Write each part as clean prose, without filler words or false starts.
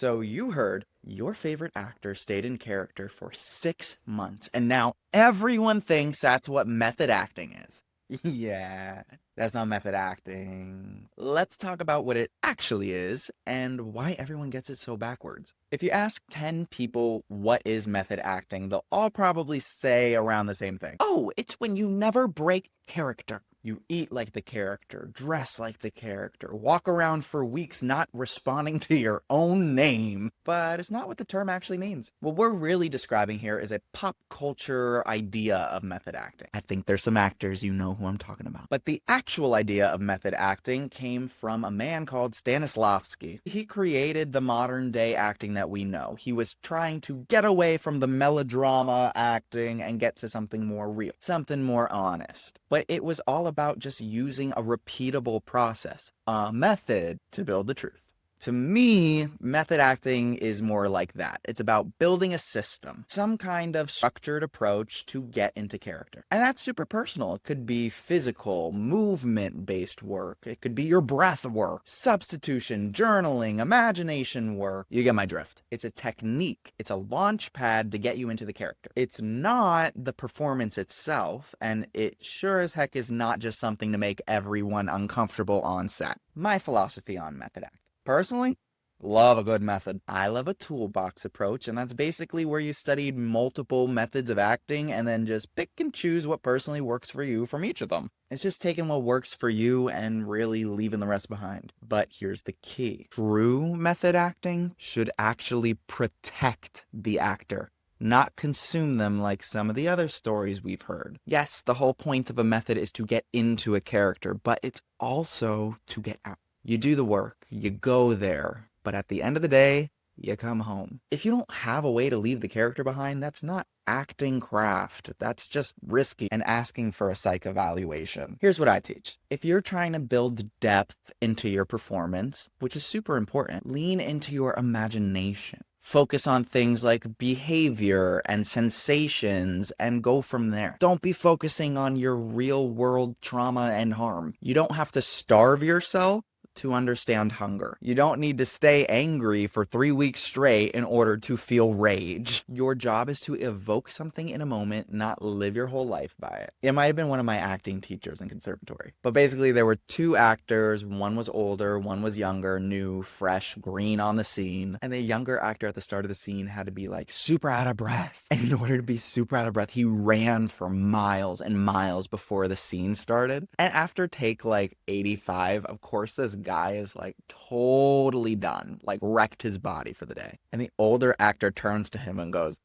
So you heard your favorite actor stayed in character for 6 months, and now everyone thinks that's what method acting is. Yeah, that's not method acting. Let's talk about what it actually is and why everyone gets it so backwards. If you ask 10 people what is method acting, they'll all probably say around the same thing. Oh, it's when you never break character. You eat like the character, dress like the character, walk around for weeks not responding to your own name. But it's not what the term actually means. What we're really describing here is a pop culture idea of method acting. I think there's some actors you know who I'm talking about. But the actual idea of method acting came from a man called Stanislavsky. He created the modern day acting that we know. He was trying to get away from the melodrama acting and get to something more real, something more honest. But it was all about just using a repeatable process, a method to build the truth. To me, method acting is more like that. It's about building a system, some kind of structured approach to get into character. And that's super personal. It could be physical, movement-based work. It could be your breath work, substitution, journaling, imagination work. You get my drift. It's a technique. It's a launch pad to get you into the character. It's not the performance itself, and it sure as heck is not just something to make everyone uncomfortable on set. My philosophy on method acting. Personally, love a good method. I love a toolbox approach, and that's basically where you studied multiple methods of acting and then just pick and choose what personally works for you from each of them. It's just taking what works for you and really leaving the rest behind. But here's the key. True method acting should actually protect the actor, not consume them like some of the other stories we've heard. Yes, the whole point of a method is to get into a character, but it's also to get out. You do the work, you go there, but at the end of the day, you come home. If you don't have a way to leave the character behind, that's not acting craft. That's just risky and asking for a psych evaluation. Here's what I teach. If you're trying to build depth into your performance, which is super important, lean into your imagination. Focus on things like behavior and sensations and go from there. Don't be focusing on your real world trauma and harm. You don't have to starve yourself to understand hunger. You don't need to stay angry for 3 weeks straight in order to feel rage. Your job is to evoke something in a moment, not live your whole life by it. It might have been one of my acting teachers in conservatory. But basically there were two actors. One was older, one was younger, new, fresh, green on the scene. And the younger actor at the start of the scene had to be like super out of breath. And in order to be super out of breath, he ran for miles and miles before the scene started. And after take like 85, of course this guy is like totally done, like wrecked his body for the day. And the older actor turns to him and goes,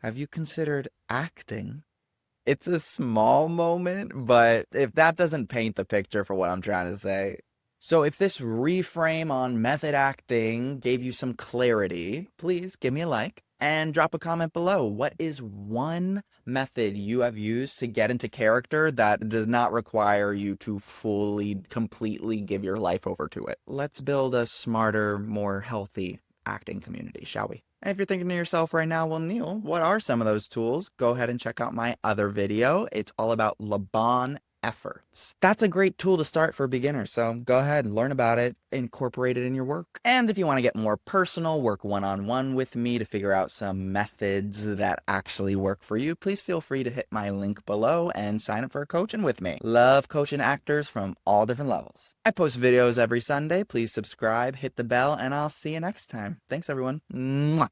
"Have you considered acting?" It's a small moment, but if that doesn't paint the picture for what I'm trying to say. So if this reframe on method acting gave you some clarity, please give me a like and drop a comment below. What is one method you have used to get into character that does not require you to fully, completely give your life over to it? Let's build a smarter, more healthy acting community, shall we? And if you're thinking to yourself right now, well, Neil, what are some of those tools? Go ahead and check out my other video. It's all about Laban efforts. That's a great tool to start for beginners, so go ahead and learn about it, incorporate it in your work. And if you want to get more personal, work one-on-one with me to figure out some methods that actually work for you, please feel free to hit my link below and sign up for coaching with me. Love coaching actors from all different levels. I post videos every Sunday. Please subscribe, hit the bell, and I'll see you next time. Thanks, everyone. Mwah.